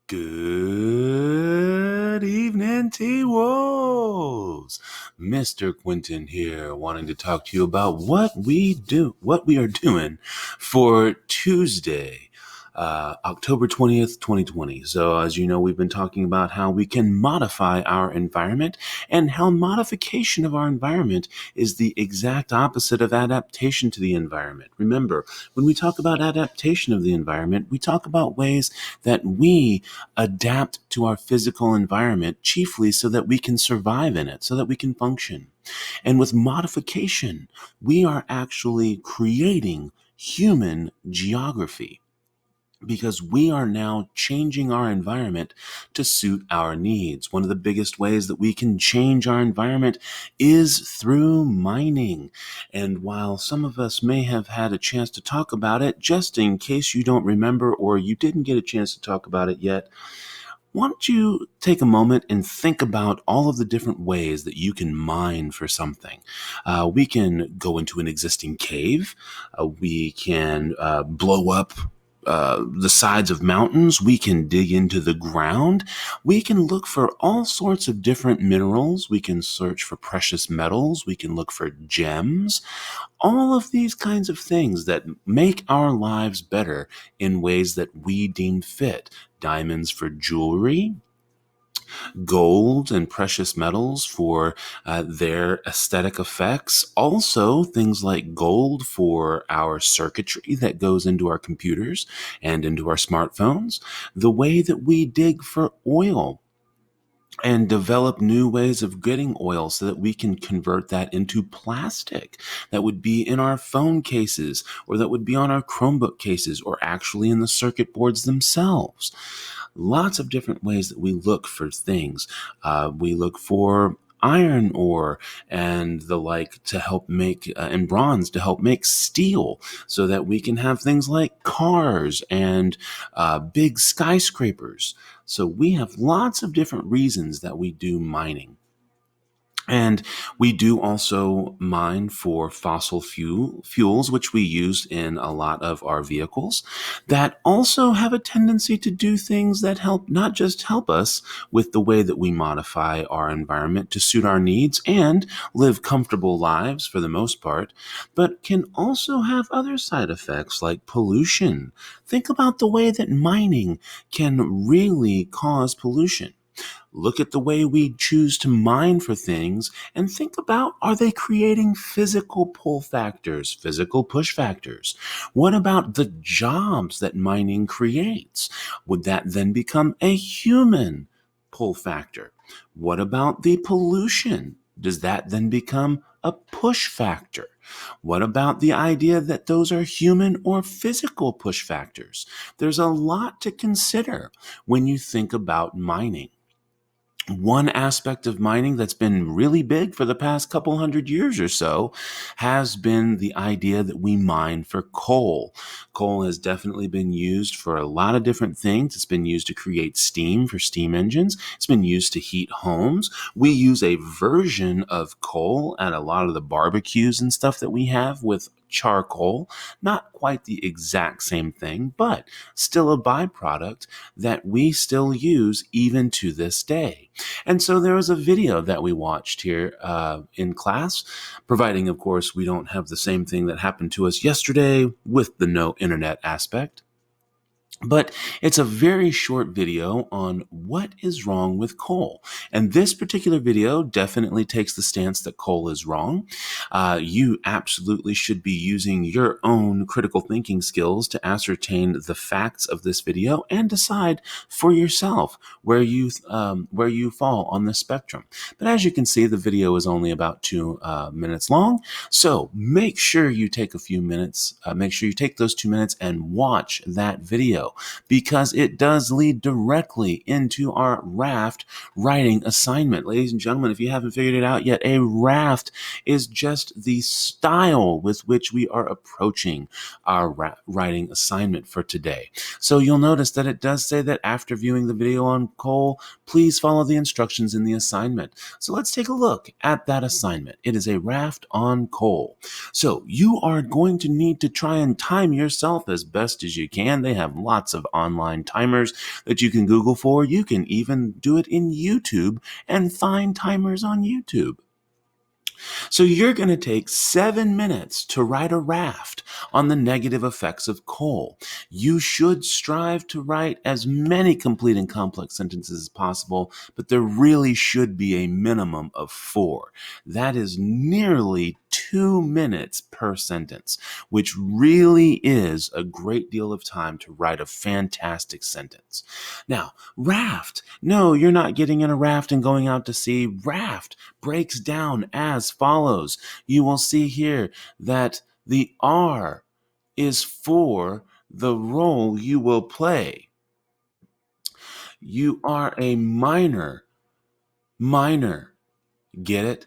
Good evening, T-Wolves. Mr. Quentin here, wanting to talk to you about what we are doing for Tuesday, October 20th, 2020. So as you know, we've been talking about how we can modify our environment and how modification of our environment is the exact opposite of adaptation to the environment. Remember, when we talk about adaptation of the environment, we talk about ways that we adapt to our physical environment, chiefly so that we can survive in it, so that we can function. And with modification, we are actually creating human geography because we are now changing our environment to suit our needs. One of the biggest ways that we can change our environment is through mining. And while some of us may have had a chance to talk about it, just in case you don't remember or you didn't get a chance to talk about it yet, why don't you take a moment and think about all of the different ways that you can mine for something? We can go into an existing cave. We can blow up the sides of mountains. We can dig into the ground. We can look for all sorts of different minerals. We can search for precious metals. We can look for gems. All of these kinds of things that make our lives better in ways that we deem fit. Diamonds for jewelry, gold and precious metals for their aesthetic effects. Also, things like gold for our circuitry that goes into our computers and into our smartphones. The way that we dig for oil and develop new ways of getting oil so that we can convert that into plastic that would be in our phone cases or that would be on our Chromebook cases or actually in the circuit boards themselves. Lots of different ways that we look for things. We look for iron ore and the like to help make, and bronze to help make steel so that we can have things like cars and big skyscrapers. So we have lots of different reasons that we do mining. And we do also mine for fossil fuels, which we use in a lot of our vehicles, that also have a tendency to do things that help not just help us with the way that we modify our environment to suit our needs and live comfortable lives for the most part, but can also have other side effects like pollution. Think about the way that mining can really cause pollution. Look at the way we choose to mine for things and think about, are they creating physical pull factors, physical push factors? What about the jobs that mining creates? Would that then become a human pull factor? What about the pollution? Does that then become a push factor? What about the idea that those are human or physical push factors? There's a lot to consider when you think about mining. One aspect of mining that's been really big for the past couple hundred years or so has been the idea that we mine for coal. Coal has definitely been used for a lot of different things. It's been used to create steam for steam engines. It's been used to heat homes. We use a version of coal at a lot of the barbecues and stuff that we have with charcoal. Not quite the exact same thing, but still a byproduct that we still use even to this day. And so there was a video that we watched here in class, providing, of course, we don't have the same thing that happened to us yesterday with the no internet aspect. But it's a very short video on what is wrong with coal. And this particular video definitely takes the stance that coal is wrong. You absolutely should be using your own critical thinking skills to ascertain the facts of this video and decide for yourself where you fall on the spectrum. But as you can see, the video is only about 2 minutes long. So make sure you take a few minutes, make sure you take those 2 minutes and watch that video, because it does lead directly into our raft writing assignment. Ladies and gentlemen, if you haven't figured it out yet, a raft is just the style with which we are approaching our writing assignment for today. So you'll notice that it does say that after viewing the video on coal, please follow the instructions in the assignment. So let's take a look at that assignment. It is a raft on coal. So you are going to need to try and time yourself as best as you can. They have lots lots of online timers that you can Google for. You can even do it in YouTube and find timers on YouTube. So you're going to take 7 minutes to write a raft on the negative effects of coal. You should strive to write as many complete and complex sentences as possible, but there really should be a minimum of 4. That is nearly 2 minutes per sentence, which really is a great deal of time to write a fantastic sentence. Now, raft. No, you're not getting in a raft and going out to sea. Raft breaks down as follows. You will see here that the R is for the role you will play. You are a miner. Miner. Get it?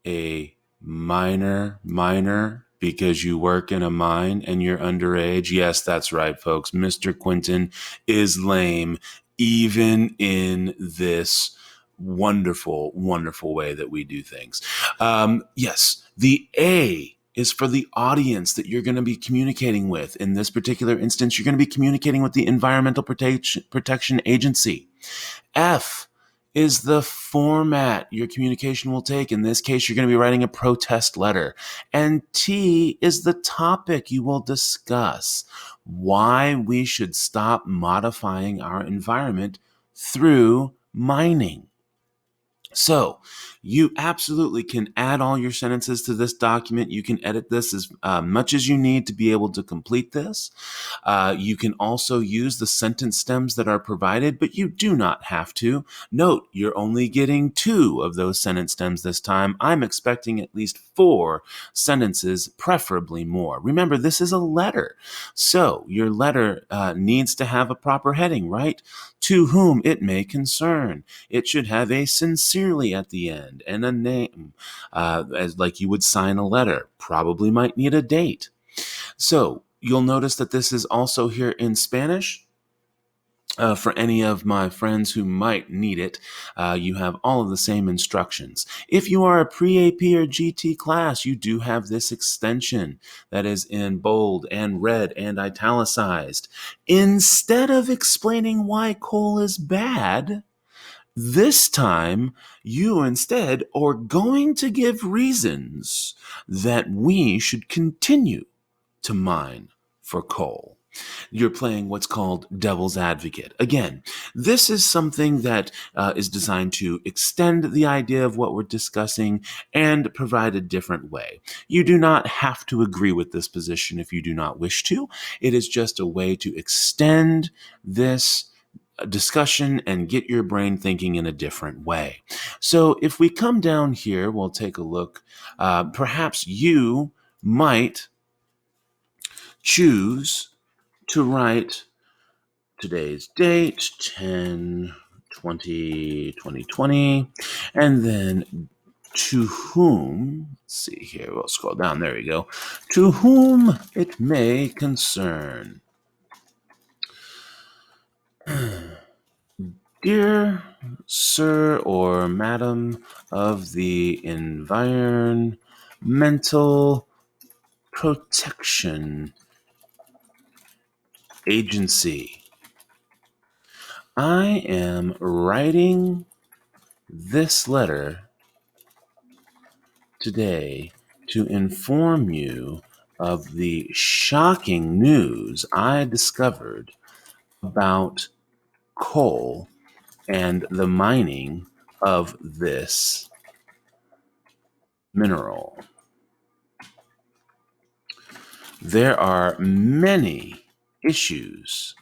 A miner, because you work in a mine and you're underage. Yes, that's right, folks. Mr. Quentin is lame, even in this wonderful, wonderful way that we do things. Yes, the A is for the audience that you're going to be communicating with. In this particular instance, you're going to be communicating with the Environmental Protection Agency. F is the format your communication will take. In this case, you're going to be writing a protest letter. And T is the topic you will discuss. Why we should stop modifying our environment through mining. So you absolutely can add all your sentences to this document. You can edit this as much as you need to be able to complete this. You can also use the sentence stems that are provided, but you do not have to. Note, you're only getting 2 of those sentence stems this time. I'm expecting at least 4 sentences, preferably more. Remember, this is a letter. So your letter needs to have a proper heading, right? To whom it may concern. It should have a sincerely at the end and a name, as like you would sign a letter. Probably might need a date. So you'll notice that this is also here in Spanish. For any of my friends who might need it, you have all of the same instructions. If you are a pre-AP or GT class, you do have this extension that is in bold and red and italicized. Instead of explaining why coal is bad, this time you instead are going to give reasons that we should continue to mine for coal. You're playing what's called devil's advocate. Again, this is something that is designed to extend the idea of what we're discussing and provide a different way. You do not have to agree with this position if you do not wish to. It is just a way to extend this discussion and get your brain thinking in a different way. So if we come down here, we'll take a look. Perhaps you might choose to write today's date, 10/20/2020, and then to whom, let's see here, we'll scroll down, there we go, to whom it may concern. Dear Sir or Madam of the Environmental Protection Agency, I am writing this letter today to inform you of the shocking news I discovered about coal and the mining of this mineral. There are many issues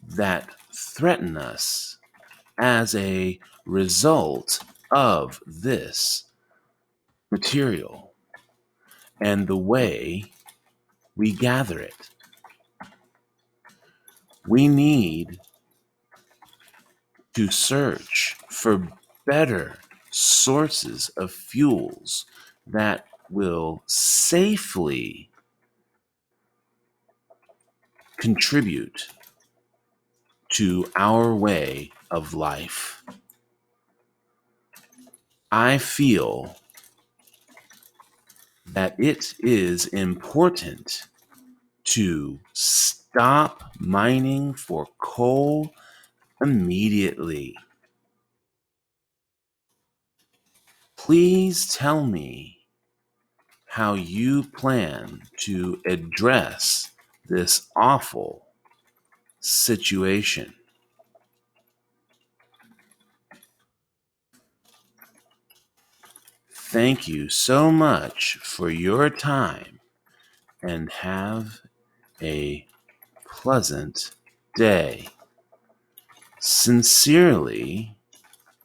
that threaten us as a result of this material and the way we gather it. We need to search for better sources of fuels that will safely contribute to our way of life. I feel that it is important to step stop mining for coal immediately. Please tell me how you plan to address this awful situation. Thank you so much for your time and have a pleasant day. Sincerely,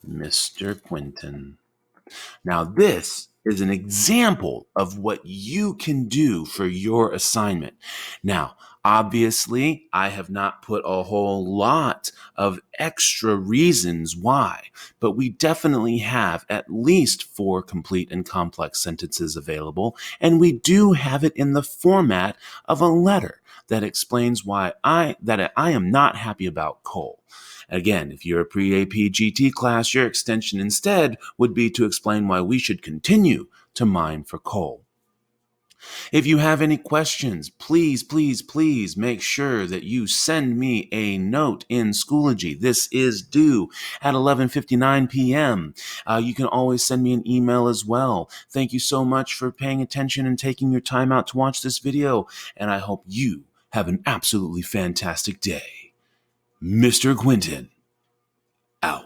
Mr. Quinton. Now, this is an example of what you can do for your assignment. Now, obviously, I have not put a whole lot of extra reasons why, but we definitely have at least 4 complete and complex sentences available, and we do have it in the format of a letter that explains why I am not happy about coal. Again, if you're a pre-AP GT class, your extension instead would be to explain why we should continue to mine for coal. If you have any questions, please make sure that you send me a note in Schoology. This is due at 11:59 p.m. You can always send me an email as well. Thank you so much for paying attention and taking your time out to watch this video, and I hope you have an absolutely fantastic day. Mr. Quinton.